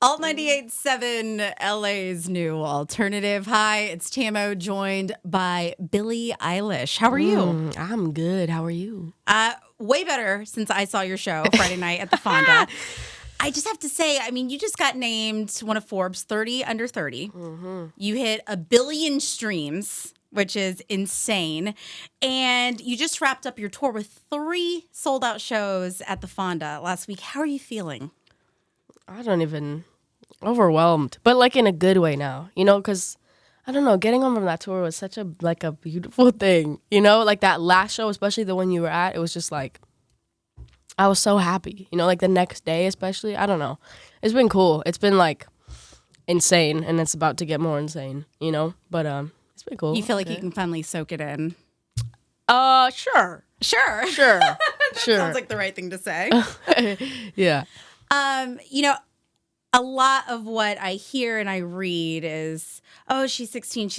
Alt 98.7, LA's new alternative. Hi, it's Tamo, joined by Billie Eilish. How are you? I'm good. How are you? Way better since I saw your show Friday night at the Fonda. I just have to say, I mean, you just got named one of Forbes 30 under 30. Mm-hmm. You hit 1 billion streams, which is insane. And you just wrapped up your tour with 3 sold-out shows at the Fonda last week. How are you feeling? Overwhelmed, but like in a good way now, because I don't know, getting home from that tour was such a beautiful thing, like that last show, especially the one you were at, it was just like, I was so happy, like the next day, especially, I don't know, it's been cool. It's been like insane, and it's about to get more insane, but it's been cool. You feel like you can finally soak it in? Sure. Sounds like the right thing to say. Yeah. A lot of what I hear and I read is, oh, she's 16.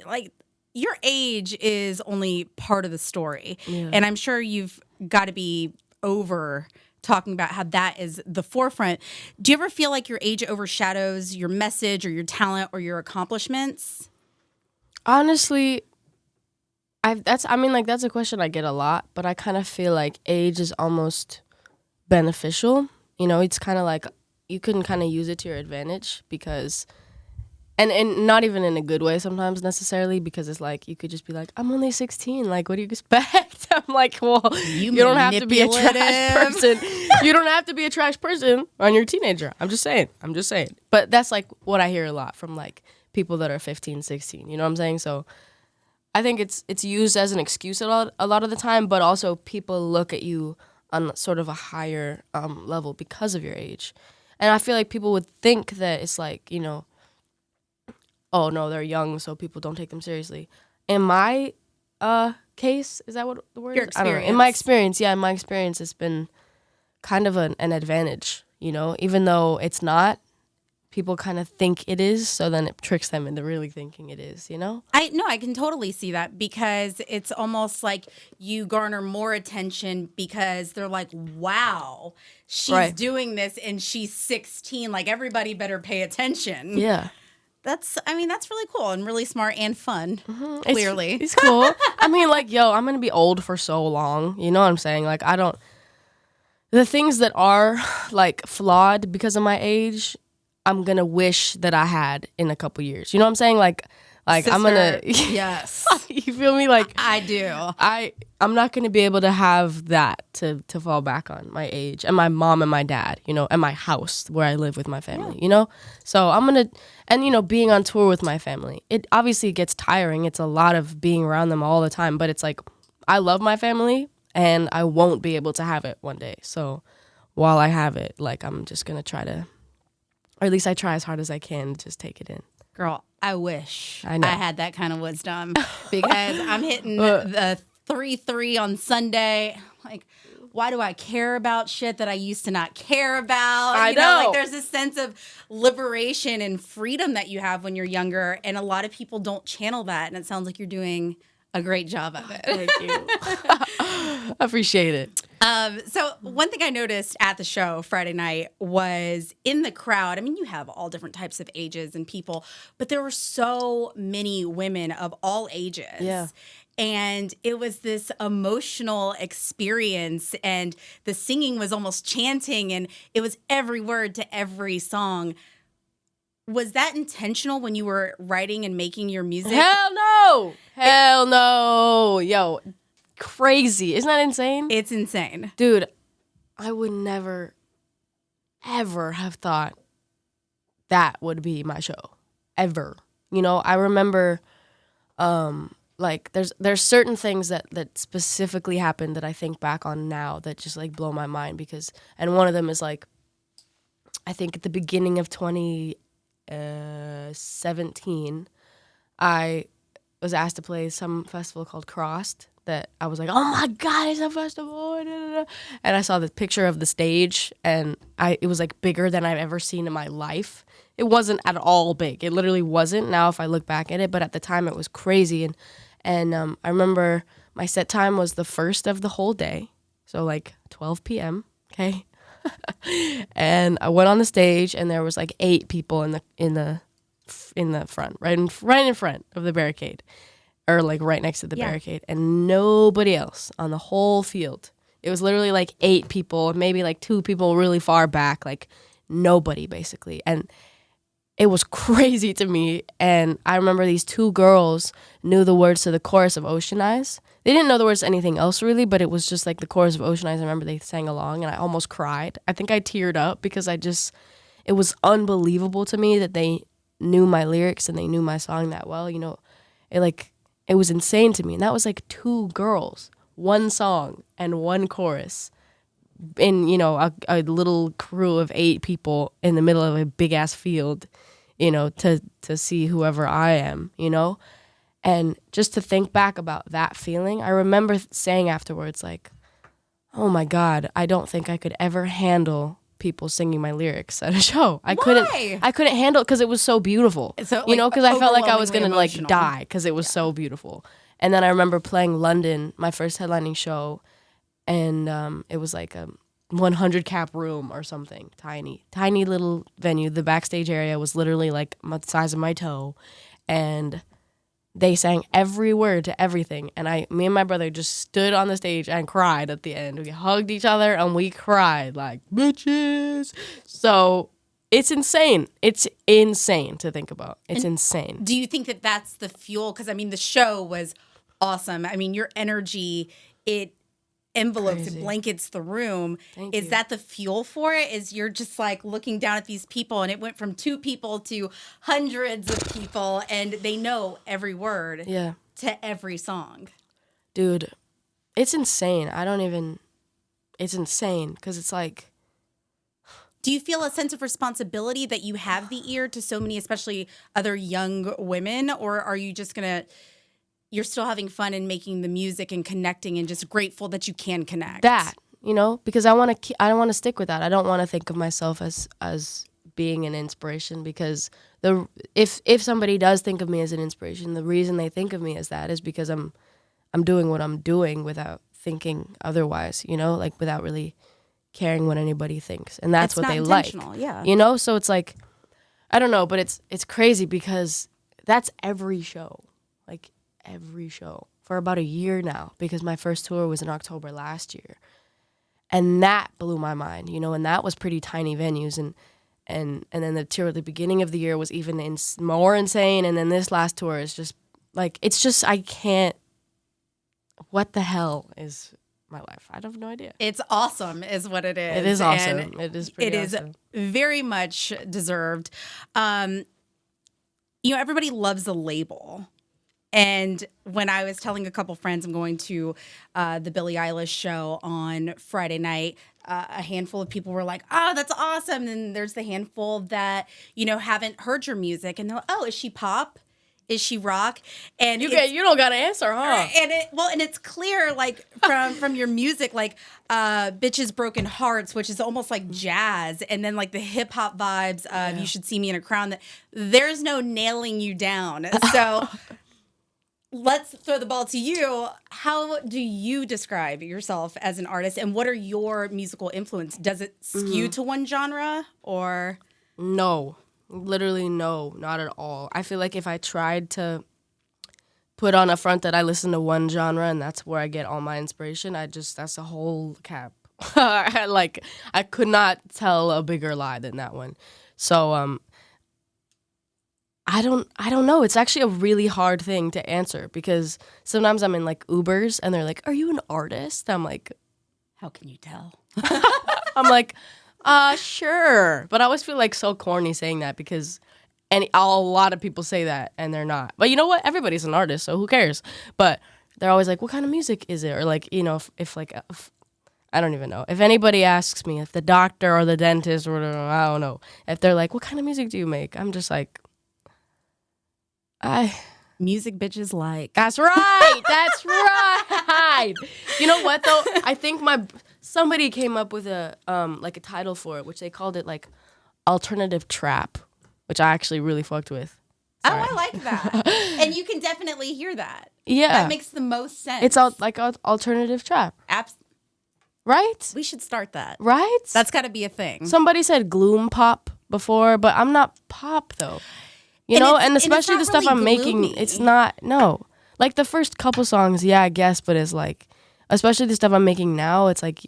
Like, your age is only part of the story. Yeah. And I'm sure you've got to be over talking about how that is the forefront. Do you ever feel like your age overshadows your message or your talent or your accomplishments? Honestly, that's a question I get a lot, but I kind of feel like age is almost beneficial. It's kind of like you can kind of use it to your advantage because, and not even in a good way sometimes necessarily, because it's like you could just be like, I'm only 16. Like, what do you expect? I'm like, well, you don't have to be a trash person. You don't have to be a trash person when you're a teenager. I'm just saying. But that's like what I hear a lot from like people that are 15, 16. You know what I'm saying? So I think it's used as an excuse a lot of the time, but also people look at you on sort of a higher level because of your age. And I feel like people would think that it's like, oh, no, they're young, so people don't take them seriously. In my case, is that what the word Your is? I don't know. In my experience, it's been kind of an advantage, even though it's not. People kind of think it is, so then it tricks them into really thinking it is, I can totally see that, because it's almost like you garner more attention because they're like, wow, she's doing this and she's 16. Like, everybody better pay attention. Yeah. That's really cool and really smart and fun, clearly. It's cool. I'm going to be old for so long. You know what I'm saying? Like, the things that are, like, flawed because of my age, I'm going to wish that I had in a couple years. You know what I'm saying? Like Sister, I'm going to... Yes. You feel me? Like, I do. I'm not going to be able to have that to fall back on, my age, and my mom and my dad, and my house where I live with my family, So I'm going to... And, being on tour with my family, it obviously gets tiring. It's a lot of being around them all the time. But it's like, I love my family, and I won't be able to have it one day. So while I have it, like, I'm just going to try to... Or at least I try as hard as I can to just take it in. Girl, I wish I had that kind of wisdom, because I'm hitting the 3-3 on Sunday. Like, why do I care about shit that I used to not care about? I know. Like, there's this sense of liberation and freedom that you have when you're younger, and a lot of people don't channel that, and it sounds like you're doing a great job of it. Thank you. I appreciate it. So one thing I noticed at the show Friday night was in the crowd, I mean, you have all different types of ages and people, but there were so many women of all ages. Yeah. And it was this emotional experience, and the singing was almost chanting, and it was every word to every song. Was that intentional when you were writing and making your music? Hell no. Hell no. Yo, crazy. Isn't that insane? It's insane. Dude, I would never, ever have thought that would be my show. Ever. I remember, like, there's certain things that specifically happened that I think back on now that just, like, blow my mind, because, and one of them is, like, I think at the beginning of 2017, I was asked to play some festival called Crossed that I was like, oh my God, it's a festival. And I saw the picture of the stage, and it was like bigger than I've ever seen in my life. It wasn't at all big. It literally wasn't now if I look back at it, but at the time it was crazy. And I remember my set time was the first of the whole day. So like 12 p.m., okay? And I went on the stage, and there was like 8 people in the front, right in front of the barricade, or like right next to the barricade, and nobody else on the whole field. It was literally like 8 people, maybe like 2 people really far back, like nobody basically. And it was crazy to me. And I remember these 2 girls knew the words to the chorus of Ocean Eyes. They didn't know the words to anything else really, but it was just like the chorus of Ocean Eyes. I remember they sang along, and I almost cried. I think I teared up because it was unbelievable to me that they knew my lyrics and they knew my song that well. You know, it was insane to me. And that was like 2 girls, 1 song and 1 chorus in, you know, a little crew of 8 people in the middle of a big ass field, you know, to see whoever I am, you know. And just to think back about that feeling, I remember saying afterwards, like, oh my God, I don't think I could ever handle people singing my lyrics at a show. I couldn't handle it because it was so beautiful. So, you know, because I felt like I was going to like emotional. die because it was so beautiful. And then I remember playing London, my first headlining show, and it was like a 100 cap room or something, tiny little venue. The backstage area was literally like the size of my toe, and they sang every word to everything. And me and my brother just stood on the stage and cried at the end. We hugged each other and we cried like bitches. So it's insane. It's insane to think about. It's insane. Do you think that that's the fuel? Because, I mean, the show was awesome. I mean, your energy, it envelopes, Crazy. it blankets the room. Thank Is you. that the fuel for it? Is you're just like looking down at these people, and it went from 2 people to hundreds of people, and they know every word Yeah. to every song. Dude, it's insane. It's insane because it's like, Do you feel a sense of responsibility that you have the ear to so many, especially other young women, or are you just you're still having fun and making the music and connecting and just grateful that you can connect? that, you know, because I want to stick with that. I don't want to think of myself as being an inspiration, because if somebody does think of me as an inspiration, the reason they think of me as that is because I'm doing what I'm doing without thinking otherwise, you know, like without really caring what anybody thinks. And that's It's what not they like. intentional, yeah. You know, so it's like, I don't know, but it's crazy because that's every show. Like every show for about a year now, because my first tour was in October last year. And that blew my mind, you know, and that was pretty tiny venues, and then the tour at the beginning of the year was even more insane, and then this last tour is just like, it's just, I can't, what the hell is my life? I have no idea. It's awesome is what it is. It is awesome. And It is pretty awesome. It is very much deserved. You know, everybody loves a label. And when I was telling a couple friends I'm going to the Billie Eilish show on Friday night, a handful of people were like, oh, that's awesome. And there's the handful that, you know, haven't heard your music. And they're like, oh, is she pop? Is she rock? And You don't got to answer, huh? And it's clear, like from your music, like "Bitches Broken Hearts," which is almost like jazz, and then like the hip hop vibes of "You Should See Me in a Crown." That there's no nailing you down. So let's throw the ball to you. How do you describe yourself as an artist, and what are your musical influence? Does it skew to one genre, or No. Literally no, not at all. I feel like if I tried to put on a front that I listen to one genre and that's where I get all my inspiration, that's a whole cap. Like, I could not tell a bigger lie than that one. So I don't know. It's actually a really hard thing to answer, because sometimes I'm in like Ubers and they're like, "Are you an artist?" I'm like, how can you tell? I'm like, sure. But I always feel like so corny saying that, because a lot of people say that and they're not. But you know what? Everybody's an artist, so who cares? But they're always like, what kind of music is it? Or like, you know, if I don't even know. If anybody asks me, if the doctor or the dentist or whatever, I don't know. If they're like, what kind of music do you make? I'm just like, Music bitches like. That's right. That's right. You know what though? I think somebody came up with a like a title for it, which they called it like alternative trap, which I actually really fucked with. Sorry. Oh, I like that. And you can definitely hear that. Yeah. That makes the most sense. It's like alternative trap. right? We should start that. Right? That's got to be a thing. Somebody said gloom pop before, but I'm not pop though. You And know, it's- and especially and it's the not stuff I'm really making, gloomy. it's not, no. Like the first couple songs, yeah, I guess, but it's like, especially the stuff I'm making now, it's like,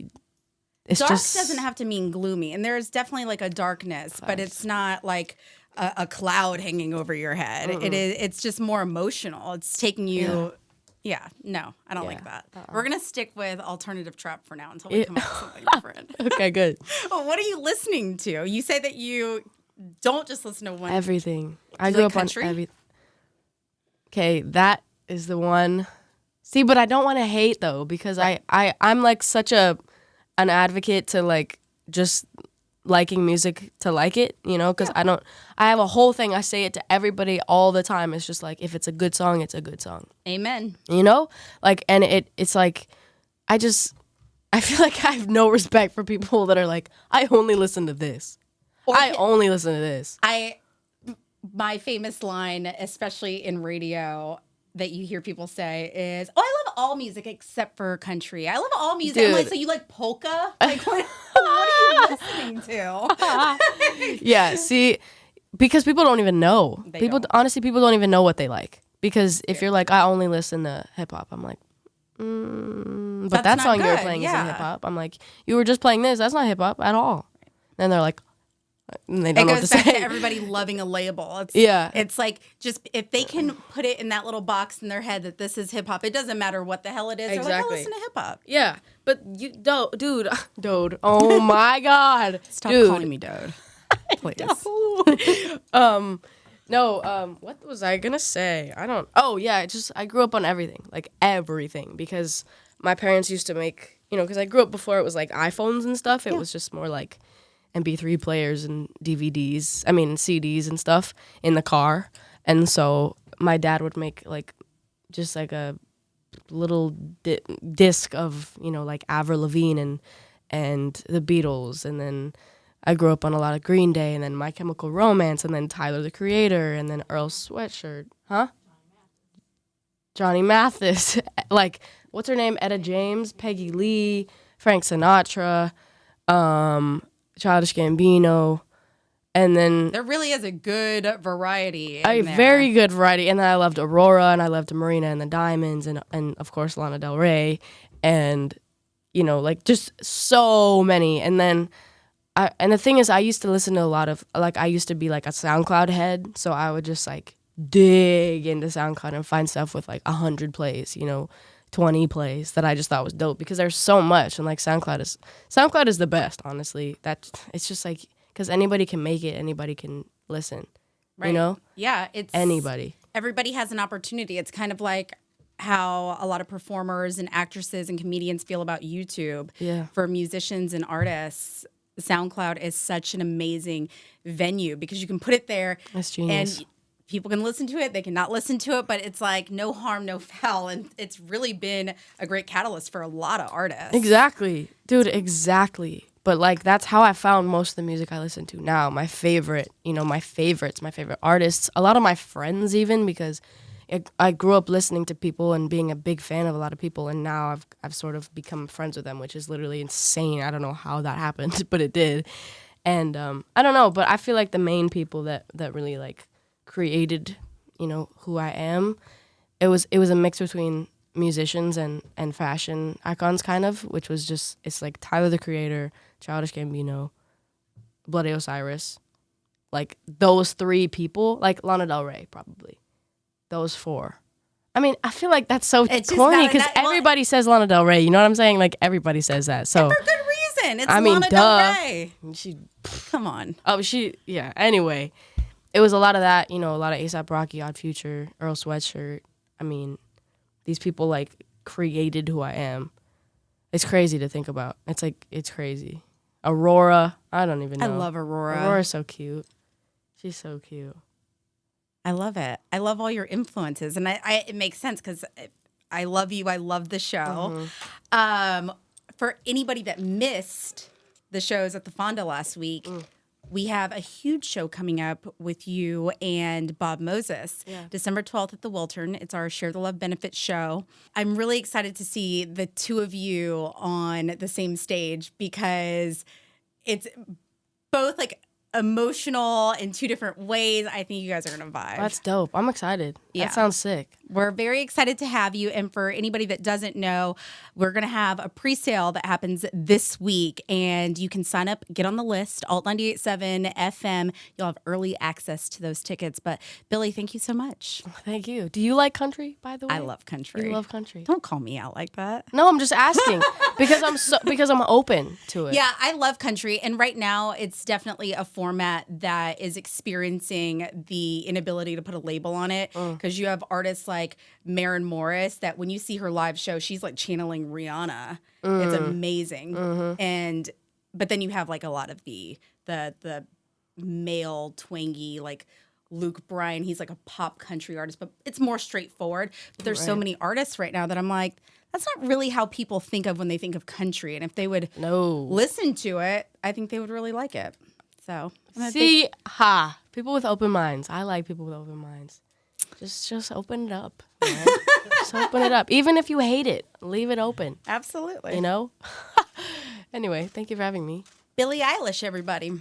it's Dark just. doesn't have to mean gloomy, and there's definitely like a darkness, but it's not like a cloud hanging over your head. It's just more emotional. It's taking you. Yeah, no, I don't like that. We're gonna stick with alternative trap for now until we come up with something different. Okay, good. What are you listening to? You say that you don't just listen to one. Everything. I you grew like up country? on everything. Okay, that is the one. See, but I don't want to hate though, because I'm like such an advocate to like just liking music to like it, you know, because I have a whole thing. I say it to everybody all the time. It's just like, if it's a good song, it's a good song. Amen. You know, like, and it's like, I feel like I have no respect for people that are like, I only listen to this. I only listen to this. My famous line, especially in radio, that you hear people say is, "Oh, I love all music except for country. I love all music." I'm like, Dude. so you like polka? Like, what are you listening to? Yeah, see, because people don't even know. Honestly, people don't even know what they like. Because if you're like, I only listen to hip hop, I'm like, but that not song you were good, playing yeah. isn't hip hop. I'm like, you were just playing this. That's not hip hop at all. And they're like, and they It don't know what goes to back say. to everybody loving a label. It's like, just if they can put it in that little box in their head that this is hip hop, it doesn't matter what the hell it is. They're like, I Exactly. listen to hip hop. Yeah, but you don't, dude. Oh my God, Stop dude. calling me Dode, please. What was I gonna say? I grew up on everything, like everything, because my parents used to make, because I grew up before it was like iPhones and stuff. It was just more like MP3 players and CDs and stuff in the car. And so my dad would make like just like a little disc of, like Avril Lavigne and the Beatles. And then I grew up on a lot of Green Day, and then My Chemical Romance, and then Tyler, the Creator, and then Earl Sweatshirt. Huh? Johnny Mathis. Like, what's her name? Etta James, Peggy Lee, Frank Sinatra, Childish Gambino, and then There really is a good variety. a in there. very good variety. And then I loved Aurora, and I loved Marina and the Diamonds, and of course Lana Del Rey, and like just so many. And then and the thing is, I used to listen to a lot of, like, I used to be like a SoundCloud head, so I would just like dig into SoundCloud and find stuff with like 100 plays, 20 plays that I just thought was dope, because there's so much. And like SoundCloud is the best, honestly. It's just like, because anybody can make it, anybody can listen, Right. Yeah, it's anybody. Everybody has an opportunity. It's kind of like how a lot of performers and actresses and comedians feel about YouTube. Yeah. For musicians and artists, SoundCloud is such an amazing venue because you can put it there. That's genius. And people can listen to it. They cannot listen to it, but it's like no harm, no foul. And it's really been a great catalyst for a lot of artists. Exactly. Dude, exactly. But like, that's how I found most of the music I listen to now. My favorite, my favorites, my favorite artists, a lot of my friends even, because I grew up listening to people and being a big fan of a lot of people, and now I've sort of become friends with them, which is literally insane. I don't know how that happened, but it did. And I don't know, but I feel like the main people that really like created, who I am, it was a mix between musicians and fashion icons, kind of, which was just, it's like Tyler, the Creator, Childish Gambino, Bloody Osiris, like those three people, like Lana Del Rey, probably. Those four. I mean, I feel like that's so corny, because everybody says Lana Del Rey. You know what I'm saying? Like, everybody says that. So, and for good reason. It's duh. Lana Del Rey. She, Come on. yeah. Anyway, it was a lot of that, a lot of A$AP Rocky, Odd Future, Earl Sweatshirt. I mean, these people like created who I am. It's crazy to think about. It's like, it's crazy. Aurora, I don't even know. I love Aurora. Aurora's so cute. She's so cute. I love it. I love all your influences, and it makes sense because I love you. I love the show. For anybody that missed the shows at the Fonda last week, we have a huge show coming up with you and Bob Moses. Yeah. December 12th at the Wiltern. It's our Share the Love benefit show. I'm really excited to see the two of you on the same stage because it's both like emotional in two different ways. I think you guys are going to vibe. That's dope. I'm excited. Yeah. That sounds sick. We're very excited to have you. And for anybody that doesn't know, we're going to have a pre-sale that happens this week. And you can sign up, get on the list, Alt 98.7 FM. You'll have early access to those tickets. But Billie, thank you so much. Thank you. Do you like country, by the way? I love country. You love country. Don't call me out like that. No, I'm just asking because I'm open to it. Yeah, I love country. And right now, it's definitely a format that is experiencing the inability to put a label on it. Because you have artists like Maren Morris that when you see her live show, she's like channeling Rihanna. It's amazing. But then you have like a lot of the male twangy, like Luke Bryan. He's like a pop country artist, but it's more straightforward. But there's so many artists right now that I'm like, that's not really how people think of when they think of country. And if they would listen to it, I think they would really like it. So people with open minds. I like people with open minds. Just open it up. Man. Just open it up. Even if you hate it, leave it open. Absolutely. Anyway, thank you for having me. Billie Eilish, everybody.